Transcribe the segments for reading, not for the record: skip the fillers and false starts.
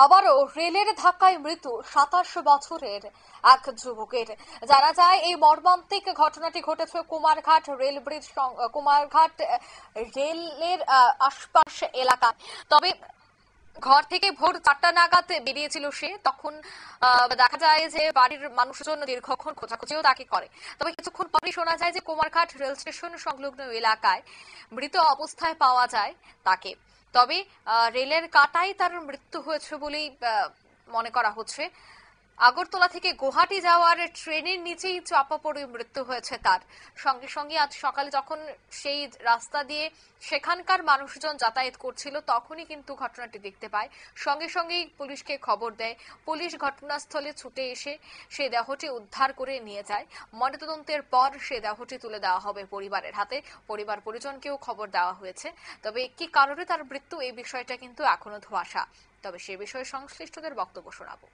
আবারও রেলের ধাক্কায় মৃত্যু ২৭ বছরের এক যুবকের। জানা যায় এই মর্মান্তিক ঘটনাটি ঘটেছে কুমারঘাট রেল ব্রিজ কুমারঘাট রেলের আশপাশ এলাকায়। তবে ঘর থেকে ভোর ৪টা নাগাদ বেরিয়েছিল সে। তখন দেখা যায় যে বাড়ির মানুষজন দীর্ঘক্ষণ খোঁজাখুঁজিও তাকে করে। তবে কিছুক্ষণ পরে শোনা যায় যে কুমারঘাট রেল স্টেশন সংলগ্ন এলাকায় মৃত অবস্থায় পাওয়া যায় তাকে। তবে রেলের কাটায় তার মৃত্যু হয়েছে বলেই মনে করা হচ্ছে। আগরতলা থেকে গুয়াহাটি যাওয়ার ট্রেনের নিচেই চাপা পড়ে মৃত্যু হয়েছে তার। সঙ্গে সঙ্গে আজ সকালে যখন সেই রাস্তা দিয়ে সেখানকার মানুষজন যাতায়াত করছিল তখনই কিন্তু ঘটনাটি দেখতে পায়। সঙ্গে সঙ্গেই পুলিশকে খবর দেয়। পুলিশ ঘটনাস্থলে ছুটে এসে সেই দেহটি উদ্ধার করে নিয়ে যায়। ময়নাতদন্তের পর সেই দেহটি তুলে দেওয়া হবে পরিবারের হাতে। পরিবার পরিজনকেও খবর দেওয়া হয়েছে। তবে কি কারণে তার মৃত্যু এই বিষয়টা কিন্তু এখনো ধোঁয়াশা। তবে সে বিষয়ে সংশ্লিষ্টদের বক্তব্য শোনাবো।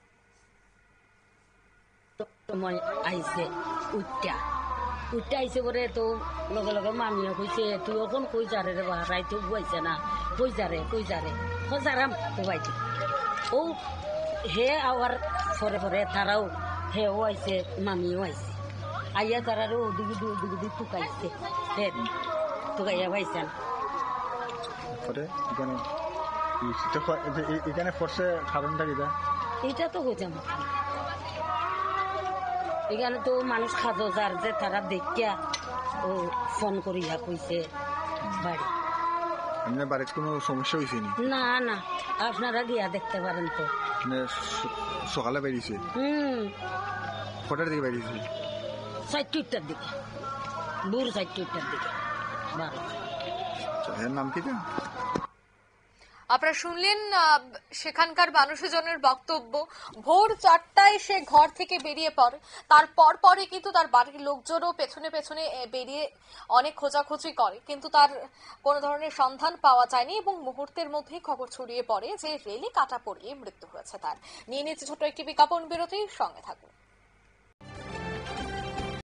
সময় আইছে উঠটা আইছে পরে তো লগে লগে মামিয়া কইছে তুই ওখান কই যারে রে বা রাইতে বুয়াইছে না কই যারে হজারাম বুয়াইছে ও হে আওয়ার পরে পরে তারাও হেও আইছে মামিও আইছে আইয়া তারারও ওদিকে টুকাইছে হে টুকাইয়া পাইছেন পরে এখানে ফোর্সে কারণটা কি এটা তো হইতাম এখানে তো মানুষ খাজো যার যে তারা দেখিয়া ও ফোন করিয়া কইছে বাড়ি। আপনার বাড়িতে কোনো সমস্যা হয়েছে না না আপনারা গিয়া দেখতে পারেন তো। সকালে বেরিয়েছে কটার দিকে বেরিয়েছে? 4টার দিকে ভোর 4টার দিকে। এর নাম কি? আপনারা শুনলেন সেখানকার মানুষজনের বক্তব্য। ভোর ৪টায় সে ঘর থেকে বেরিয়ে পড়ে। তারপর পরে কিন্তু তার বাড়ির লোকজনও পেছনে পেছনে বেরিয়ে অনেক খোঁজাখুঁজি করে, কিন্তু তার কোনো ধরনের সন্ধান পাওয়া যায়নি এবং মুহূর্তের মধ্যেই খবর ছড়িয়ে পড়ে যে রেলে কাটা পড়িয়ে মৃত্যু হয়েছে তার। নিয়ে নিচ্ছে ছোট্ট একটি বিজ্ঞাপন বিরতি, সঙ্গে থাকুন।